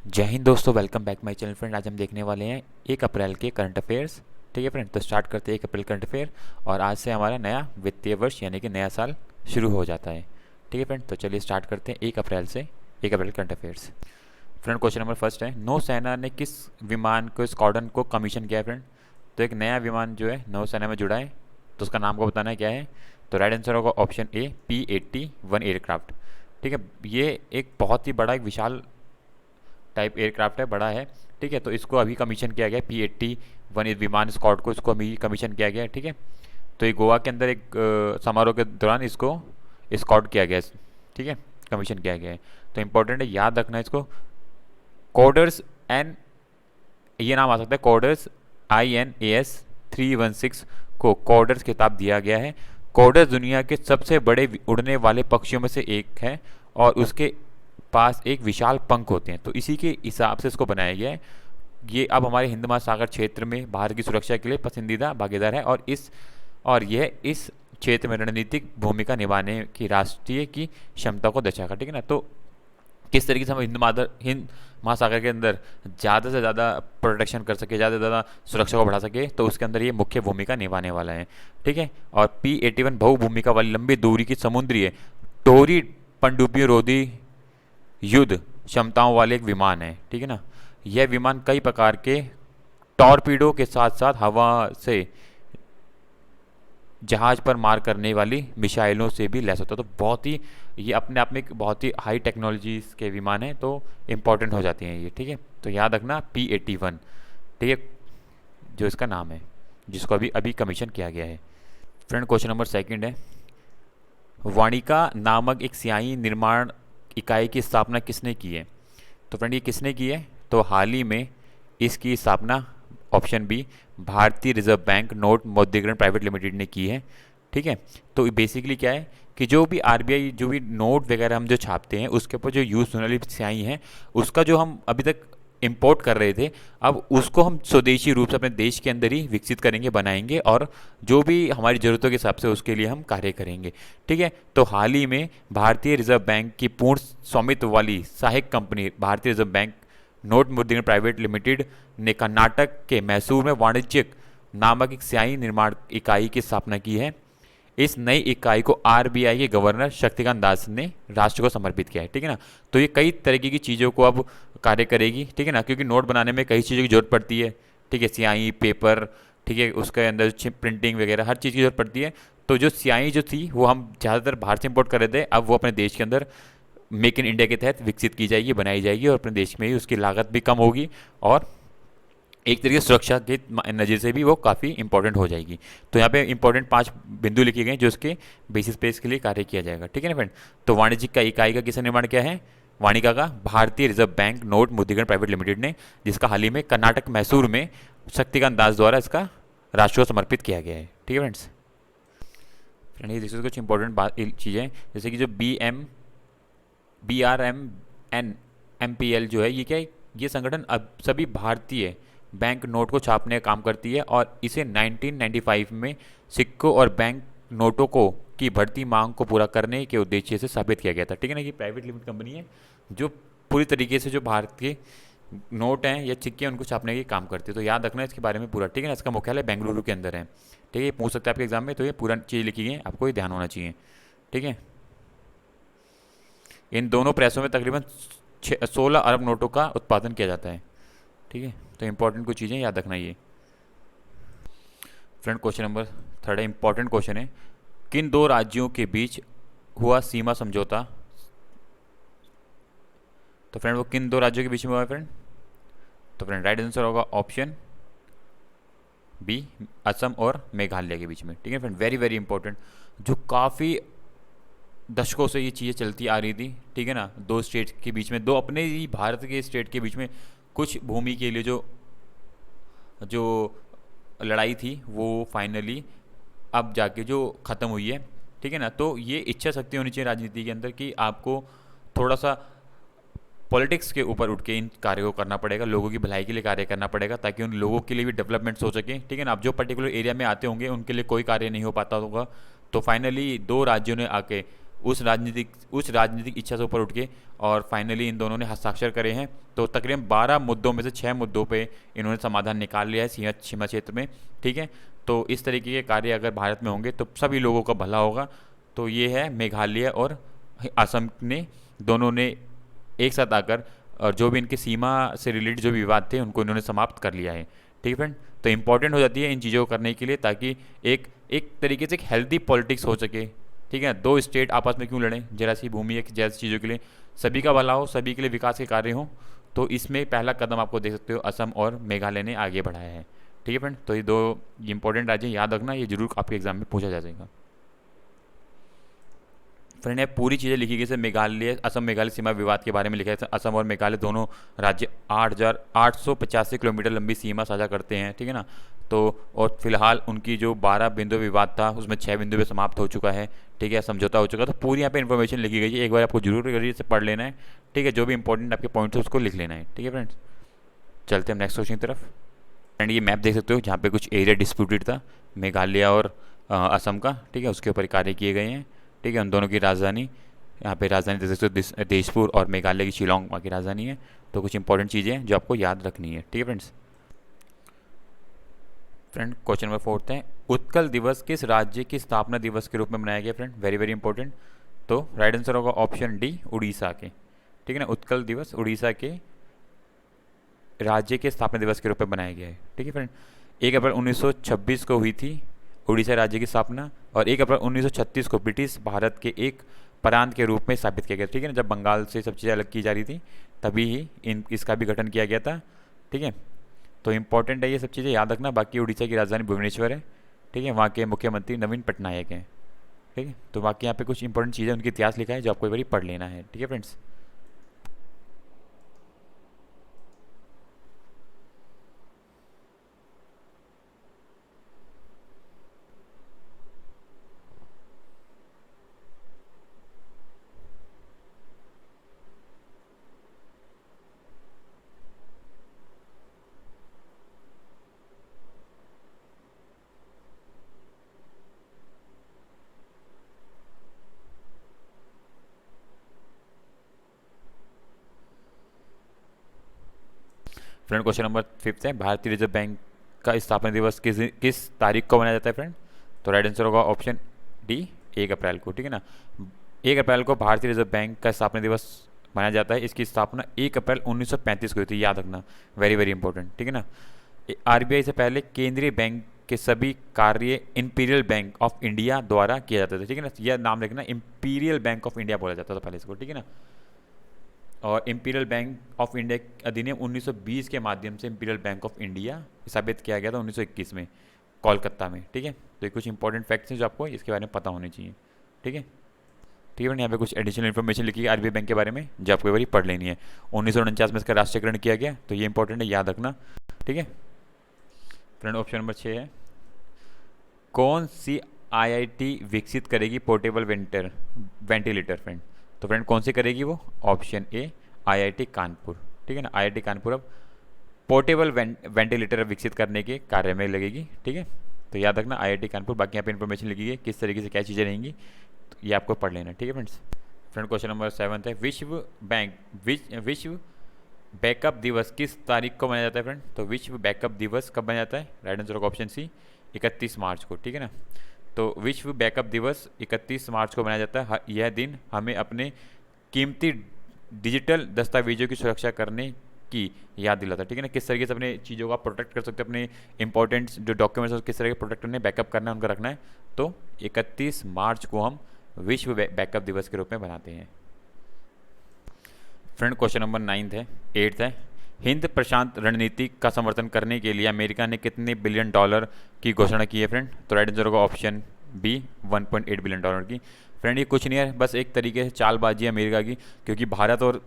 जय हिंद दोस्तों, welcome back my channel friend. आज हम देखने वाले हैं 1 अप्रैल के करंट अफेयर्स। ठीक है फ्रेंड, तो स्टार्ट करते हैं 1 अप्रैल करंट अफेयर। और आज से हमारा नया वित्तीय वर्ष यानी कि नया साल शुरू हो जाता है। ठीक है फ्रेंड, तो चलिए स्टार्ट करते हैं 1 अप्रैल से 1 अप्रैल current affairs. Friend, question number first है, नौसेना ने किस विमान को स्क्वाड्रन को कमीशन किया है फ्रेंड? तो एक नया विमान जो है नौसेना में जुड़ा है, तो उसका नाम को बताना है क्या है। तो राइट आंसर होगा ऑप्शन ए, P-81 एयरक्राफ्ट। ठीक है, ये एक बहुत ही बड़ा, एक विशाल टाइप एयरक्राफ्ट है, बड़ा है। ठीक है, तो इसको अभी कमीशन किया गया P-81 इस विमान स्क्वाड को, इसको अभी कमीशन किया गया है। ठीक है, तो ये गोवा के अंदर एक समारोह के दौरान इसको स्कॉट किया गया है। ठीक है, कमीशन किया गया है। तो इंपॉर्टेंट है, याद रखना इसको। कोडर्स एन, ये नाम आ सकता है कोडर्स INAS 316 को कोडर्स खिताब दिया गया है। कोडर्स दुनिया के सबसे बड़े उड़ने वाले पक्षियों में से एक है और उसके पास एक विशाल पंख होते हैं, तो इसी के हिसाब से इसको बनाया गया है। ये अब हमारे हिंद महासागर क्षेत्र में भारत की सुरक्षा के लिए पसंदीदा भागीदार है और यह इस क्षेत्र में रणनीतिक भूमिका निभाने की राष्ट्रीय की क्षमता को दर्शाएगा। ठीक है ना, तो किस तरीके से हम हिंद महासागर के अंदर ज़्यादा से ज़्यादा प्रोटेक्शन कर सके, ज़्यादा से ज़्यादा सुरक्षा को बढ़ा सके, तो उसके अंदर ये मुख्य भूमिका निभाने वाला है। ठीक है, और P-81 बहुभूमिका वाली लंबी दूरी की समुद्री टोरी पनडुब्बी रोधी युद्ध क्षमताओं वाले एक विमान है। ठीक है ना, यह विमान कई प्रकार के टॉर्पीडो के साथ साथ हवा से जहाज पर मार करने वाली मिसाइलों से भी लैस होता है। तो बहुत ही, ये अपने आप में एक बहुत ही हाई टेक्नोलॉजीज के विमान है, तो इम्पोर्टेंट हो जाती हैं ये। ठीक है, तो याद रखना P-81। ठीक है, जो इसका नाम है, जिसको अभी अभी कमीशन किया गया है। फ्रेंड, क्वेश्चन नंबर सेकंड है, वाणिका नामक एक स्याही निर्माण इकाई की स्थापना किसने की है? तो फ्रेंड, ये किसने की है? तो हाल ही में इसकी स्थापना ऑप्शन बी, भारतीय रिजर्व बैंक नोट मुद्रीकरण प्राइवेट लिमिटेड ने की है। ठीक है, तो बेसिकली क्या है कि जो भी RBI जो भी नोट वगैरह हम जो छापते हैं उसके ऊपर जो यूज़ होने वाली स्याही है, उसका जो हम अभी तक इंपोर्ट कर रहे थे, अब उसको हम स्वदेशी रूप से अपने देश के अंदर ही विकसित करेंगे, बनाएंगे, और जो भी हमारी ज़रूरतों के हिसाब से उसके लिए हम कार्य करेंगे। ठीक है, तो हाल ही में भारतीय रिजर्व बैंक की पूर्ण स्वामित्व वाली सहायक कंपनी भारतीय रिजर्व बैंक नोट मुद्रीकरण प्राइवेट लिमिटेड ने कर्नाटक के मैसूर में वाणिज्यिक नामक एक स्याही निर्माण इकाई की स्थापना की है। इस नई इकाई को RBI के गवर्नर शक्तिकांत दास ने राष्ट्र को समर्पित किया है। ठीक है ना, तो ये कई तरीके की चीज़ों को अब कार्य करेगी। ठीक है ना, क्योंकि नोट बनाने में कई चीज़ों की जरूरत पड़ती है। ठीक है, स्याही, पेपर, ठीक है, उसके अंदर प्रिंटिंग वगैरह हर चीज़ की जरूरत पड़ती है। तो जो स्याही जो थी वो हम ज़्यादातर बाहर से इंपोर्ट कर रहे थे, अब वो अपने देश के अंदर मेक इन इंडिया के तहत विकसित की जाएगी, बनाई जाएगी, और अपने देश में ही उसकी लागत भी कम होगी और एक तरीके से सुरक्षा के नज़र से भी वो काफ़ी इंपॉर्टेंट हो जाएगी। तो यहाँ पे इंपॉर्टेंट 5 बिंदु लिखे गए जो उसके बेसिस पे इसके लिए कार्य किया जाएगा। ठीक है ना फ्रेंड, तो वाणिज्यिक का इकाई का किसने निर्माण किया है? वाणिका का भारतीय रिजर्व बैंक नोट मुद्रीकरण प्राइवेट लिमिटेड ने, जिसका हाल ही में कर्नाटक मैसूर में शक्तिकांत दास द्वारा इसका राष्ट्र को समर्पित किया गया है। ठीक है फ्रेंड्स, फ्रेंड ये देखिए कुछ इंपॉर्टेंट बात चीज़ें, जैसे कि जो BRMNMPL जो है, ये क्या है? ये संगठन अब सभी भारतीय बैंक नोट को छापने का काम करती है और इसे 1995 में सिक्कों और बैंक नोटों को की बढ़ती मांग को पूरा करने के उद्देश्य से स्थापित किया गया था। ठीक है ना, कि प्राइवेट लिमिटेड कंपनी है जो पूरी तरीके से जो भारत के नोट हैं या सिक्के हैं उनको छापने के काम करती है। तो याद रखना इसके बारे में पूरा। ठीक है ना, इसका मुख्यालय बेंगलुरु के अंदर है। ठीक है, ये पूछ सकते हैं आपके एग्जाम में, तो ये पूरा चीज़ लिखी गई है, आपको ये ध्यान होना चाहिए। ठीक है, इन दोनों प्रेसों में तकरीबन 16 अरब नोटों का उत्पादन किया जाता है। ठीक है, तो इंपॉर्टेंट कुछ चीज़ें याद रखना ये। फ्रेंड, क्वेश्चन नंबर थर्ड है, इंपॉर्टेंट क्वेश्चन है, किन दो राज्यों के बीच हुआ सीमा समझौता? तो फ्रेंड, वो किन दो राज्यों के बीच में हुआ है फ्रेंड? तो फ्रेंड राइट आंसर होगा ऑप्शन बी, असम और मेघालय के बीच में। ठीक है फ्रेंड, वेरी वेरी इंपॉर्टेंट, जो काफ़ी दशकों से ये चीज़ें चलती आ रही थी। ठीक है ना, दो स्टेट के बीच में, दो अपने ही भारत के स्टेट के बीच में कुछ भूमि के लिए जो जो लड़ाई थी वो फाइनली अब जाके जो ख़त्म हुई है। ठीक है ना, तो ये इच्छा शक्ति होनी चाहिए राजनीति के अंदर कि आपको थोड़ा सा पॉलिटिक्स के ऊपर उठ के इन कार्यों को करना पड़ेगा, लोगों की भलाई के लिए कार्य करना पड़ेगा, ताकि उन लोगों के लिए भी डेवलपमेंट्स हो सके। ठीक है ना, आप जो पर्टिकुलर एरिया में आते होंगे उनके लिए कोई कार्य नहीं हो पाता होगा, तो फाइनली दो राज्यों ने आके उस राजनीतिक इच्छा से ऊपर उठ के और फाइनली इन दोनों ने हस्ताक्षर करे हैं। तो तकरीबन 12 मुद्दों में से 6 मुद्दों पे इन्होंने समाधान निकाल लिया है सीमा क्षेत्र में, ठीक है। तो इस तरीके के कार्य अगर भारत में होंगे तो सभी लोगों का भला होगा। तो ये है मेघालय और असम ने, दोनों ने एक साथ आकर और जो भी इनकी सीमा से रिलेटेड जो भी विवाद थे उनको इन्होंने समाप्त कर लिया है, ठीक है फ्रेंड। तो इंपॉर्टेंट हो जाती है इन चीज़ों को करने के लिए, ताकि एक एक तरीके से एक हेल्दी पॉलिटिक्स हो सके, ठीक है। दो स्टेट आपस में क्यों लड़ें जरा सी भूमि एक जैसी चीज़ों के लिए, सभी का भला हो, सभी के लिए विकास के कार्य हों। तो इसमें पहला कदम आपको देख सकते हो असम और मेघालय ने आगे बढ़ाया है, ठीक है फ्रेंड। तो ये दो इंपॉर्टेंट राज्य याद रखना, ये जरूर आपके एग्जाम में पूछा जाएगा फ्रेंड। ये पूरी चीज़ें लिखी गई है मेघालय असम मेघालय सीमा विवाद के बारे में लिखा है। असम और मेघालय दोनों राज्य 8,885 किलोमीटर लंबी सीमा साझा करते हैं, ठीक है ना। तो और फिलहाल उनकी जो 12 बिंदु विवाद था उसमें 6 बिंदु पे समाप्त हो चुका है, ठीक है, समझौता हो चुका है। तो पूरी यहाँ पे इन्फॉर्मेशन लिखी गई है, एक बार आपको जरूर जरूर से पढ़ लेना है, ठीक है। जो भी इंपॉर्टेंट आपके पॉइंट्स है उसको लिख लेना है, ठीक है फ्रेंड्स। चलते हैं नेक्स्ट क्वेश्चन की तरफ। फ्रेंड ये मैप देख सकते हो जहाँ पे कुछ एरिया डिस्प्यूटेड था मेघालय और असम का, ठीक है, उसके ऊपर कार्य किए गए हैं, ठीक है। उन दोनों की राजधानी, यहाँ पे राजधानी देख सकते हो दिसपुर, और मेघालय की शिलोंग वहाँ की राजधानी है। तो कुछ इंपॉर्टेंट चीज़ें हैं जो आपको याद रखनी है, ठीक है फ्रेंड्स। फ्रेंड क्वेश्चन नंबर 4 है, उत्कल दिवस किस राज्य की स्थापना दिवस के रूप में मनाया गया फ्रेंड, वेरी वेरी इंपॉर्टेंट। तो राइट आंसर होगा ऑप्शन डी, उड़ीसा के, ठीक है ना। उत्कल दिवस उड़ीसा के राज्य के स्थापना दिवस के रूप में बनाया गया है, ठीक है फ्रेंड। 1 अप्रैल 1926 को हुई थी उड़ीसा राज्य की स्थापना, और 1 अप्रैल 1936 को ब्रिटिश भारत के एक प्रांत के रूप में स्थापित किया गया, ठीक है ना। जब बंगाल से सब चीज़ें अलग की जा रही थी तभी ही इसका भी गठन किया गया था, ठीक है। तो इंपॉर्टेंट है ये सब चीज़ें याद रखना। बाकी उड़ीसा की राजधानी भुवनेश्वर है, ठीक है, वहाँ के मुख्यमंत्री नवीन पटनायक हैं, ठीक है। तो बाकी यहाँ पे कुछ इंपॉर्टेंट चीज़ें उनकी इतिहास लिखा है जो आपको एक बार पढ़ लेना है, ठीक है फ्रेंड्स। फ्रेंड क्वेश्चन नंबर 5 है, भारतीय रिजर्व बैंक का स्थापना दिवस किस तारीख को मनाया जाता है फ्रेंड। तो राइट आंसर होगा ऑप्शन डी, 1 अप्रैल को, ठीक है ना। 1 अप्रैल को भारतीय रिजर्व बैंक का स्थापना दिवस मनाया जाता है। इसकी स्थापना 1 अप्रैल 1935 को हुई थी, याद रखना, वेरी वेरी इंपॉर्टेंट, ठीक है ना। आरबीआई से पहले केंद्रीय बैंक के सभी कार्य इंपीरियल बैंक ऑफ इंडिया द्वारा किया जाता था, ठीक है ना। यह नाम रखना, इंपीरियल बैंक ऑफ इंडिया बोला जाता था पहले इसको, ठीक है ना। और इंपीरियल बैंक ऑफ इंडिया अधिनियम 1920 के माध्यम से इंपीरियल बैंक ऑफ इंडिया स्थापित किया गया था 1921 में कोलकाता में, ठीक है। तो ये कुछ इंपॉर्टेंट फैक्ट्स हैं जो आपको इसके बारे में पता होने चाहिए, ठीक है। ठीक है, यहाँ पे कुछ एडिशनल इन्फॉर्मेशन लिखी है आरबीआई बैंक के बारे में जो आपको एक बार पढ़ लेनी है। 1949 में इसका राष्ट्रीयकरण किया गया, तो ये इंपॉर्टेंट है, याद रखना, ठीक है फ्रेंड। ऑप्शन नंबर 6 है, कौन सी आईआईटी विकसित करेगी पोर्टेबल वेंटिलेटर फ्रेंड। तो फ्रेंड कौन सी करेगी वो, ऑप्शन ए आईआईटी कानपुर, ठीक है ना। आईआईटी कानपुर अब पोर्टेबल वेंटिलेटर विकसित करने के कार्य में लगेगी, ठीक है। तो याद रखना आईआईटी कानपुर। बाकी यहाँ पे इन्फॉर्मेशन लिखी है किस तरीके से क्या चीज़ें रहेंगी, तो ये आपको पढ़ लेना, ठीक है फ्रेंड्स। फ्रेंड क्वेश्चन नंबर 7 है, विश्व बैकअप दिवस किस तारीख को मनाया जाता है फ्रेंड। तो विश्व बैकअप दिवस कब मनाया जाता है, राइट आंसर होगा ऑप्शन सी 31 मार्च को, ठीक है ना। तो विश्व बैकअप दिवस 31 मार्च को मनाया जाता है। यह दिन हमें अपने कीमती डिजिटल दस्तावेजों की सुरक्षा करने की याद दिलाता है, ठीक है ना। किस तरीके से अपने चीज़ों का प्रोटेक्ट कर सकते हैं, अपने इंपॉर्टेंट जो डॉक्यूमेंट्स है किस तरह के प्रोटेक्ट करने, बैकअप करना है, उनका रखना है। तो 31 मार्च को हम विश्व बैकअप दिवस के रूप में बनाते हैं। फ्रेंड क्वेश्चन नंबर 8 है, हिंद प्रशांत रणनीति का समर्थन करने के लिए अमेरिका ने कितने बिलियन डॉलर की घोषणा की है फ्रेंड। तो राइट आंसर होगा ऑप्शन बी 1.8 बिलियन डॉलर की। फ्रेंड ये कुछ नहीं है, बस एक तरीके से चालबाजी है अमेरिका की, क्योंकि भारत और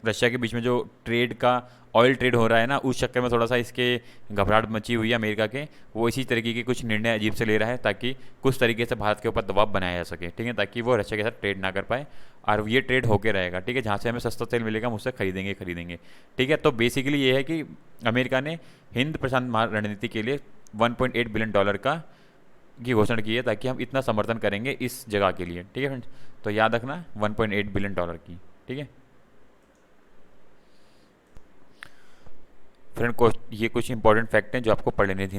रशिया के बीच में जो ट्रेड का ऑयल ट्रेड हो रहा है ना, उस चक्कर में थोड़ा सा इसके घबराहट मची हुई है अमेरिका के। वो इसी तरीके के कुछ निर्णय अजीब से ले रहा है ताकि कुछ तरीके से भारत के ऊपर दबाव बनाया जा सके, ठीक है, ताकि वो रशिया के साथ ट्रेड ना कर पाए और ये ट्रेड होके रहेगा, ठीक है। जहाँ से हमें सस्ता तेल मिलेगा हम उससे खरीदेंगे, ठीक है। तो बेसिकली ये है कि अमेरिका ने हिंद प्रशांत रणनीति के लिए 1.8 बिलियन डॉलर की घोषणा की है ताकि हम इतना समर्थन करेंगे इस जगह के लिए, ठीक है फ्रेंड्स। तो याद रखना 1.8 बिलियन डॉलर की, ठीक है फ्रेंड। ये कुछ इंपॉर्टेंट फैक्ट हैं जो आपको पढ़ लेने थे।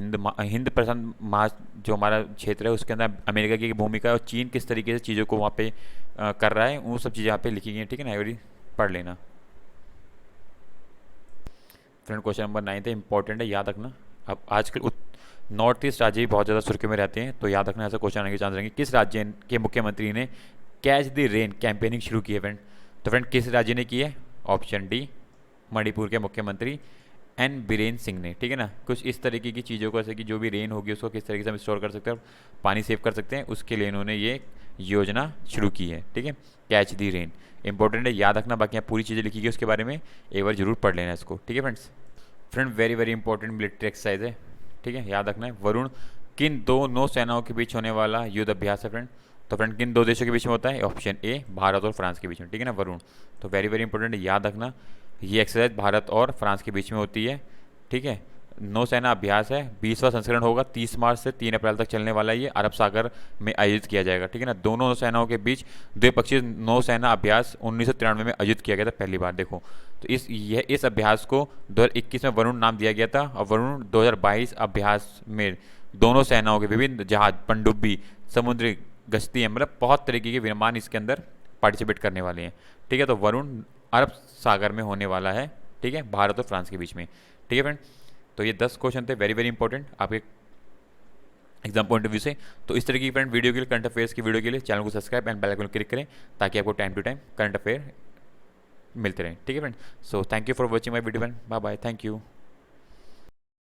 हिंद प्रशांत महा जो हमारा क्षेत्र है उसके अंदर अमेरिका की भूमिका और चीन किस तरीके से चीज़ों को वहाँ पे कर रहा है, वो सब चीज़ें यहाँ पे लिखी गई हैं, ठीक है ना, ये पढ़ लेना फ्रेंड। क्वेश्चन नंबर 9 है, इंपॉर्टेंट है, याद रखना। अब आजकल नॉर्थ ईस्ट राज्य भी बहुत ज़्यादा सुर्खियों में रहते हैं, तो याद रखना ऐसा क्वेश्चन आने के चांस रहेंगे। किस राज्य के मुख्यमंत्री ने कैच द रेन कैंपेनिंग शुरू की है फ्रेंड? तो फ्रेंड किस राज्य ने की है? ऑप्शन डी मणिपुर के मुख्यमंत्री एन बीरेन सिंह ने, ठीक है ना। कुछ इस तरीके की चीज़ों को, जैसे कि जो भी रेन होगी उसको किस तरीके से हम स्टोर कर सकते हैं और पानी सेव कर सकते हैं, उसके लिए इन्होंने ये योजना शुरू की है, ठीक है। कैच दी रेन इंपॉर्टेंट है, याद रखना। बाकी यहाँ पूरी चीज़ें लिखी गई उसके बारे में एक बार जरूर पढ़ लेना इसको, ठीक है friends. Friend very very important military exercise है, ठीक है, याद रखना है। वरुण किन दो नौसेनाओं के बीच होने वाला युद्ध अभ्यास है फ्रेंड? तो फ्रेंड किन दो देशों के बीच में होता है? ऑप्शन ए भारत और फ्रांस के बीच में, ठीक है ना, वरुण। तो वेरी वेरी इंपॉर्टेंट है, याद रखना। ये एक्सरसाइज भारत और फ्रांस के बीच में होती है, ठीक है। नौसेना अभ्यास है, 20वां संस्करण होगा, 30 मार्च से 3 अप्रैल तक चलने वाला है। ये अरब सागर में आयोजित किया जाएगा, ठीक है ना। दोनों नौसेनाओं के बीच द्विपक्षीय नौसेना अभ्यास 1993 में आयोजित किया गया था पहली बार, देखो। तो इस अभ्यास को 2021 में वरुण नाम दिया गया था, और वरुण 2022 अभ्यास में दोनों सेनाओं के विभिन्न जहाज, पनडुब्बी, समुद्री गश्ती, मतलब बहुत तरीके के विमान इसके अंदर पार्टिसिपेट करने वाले हैं, ठीक है। तो वरुण अरब सागर में होने वाला है, ठीक है, भारत और फ्रांस के बीच में, ठीक है फ्रेंड। तो ये 10 क्वेश्चन थे, वेरी वेरी इंपॉर्टेंट आपके एग्जाम पॉइंट ऑफ व्यू से। तो इस तरह की फ्रेंड वीडियो के लिए, करंट अफेयर्स की वीडियो के लिए चैनल को subscribe and bell icon click करें, ताकि आपको time to time current affair मिलते रहें, ठीक है friend. So thank you for watching my video, bye bye, thank you.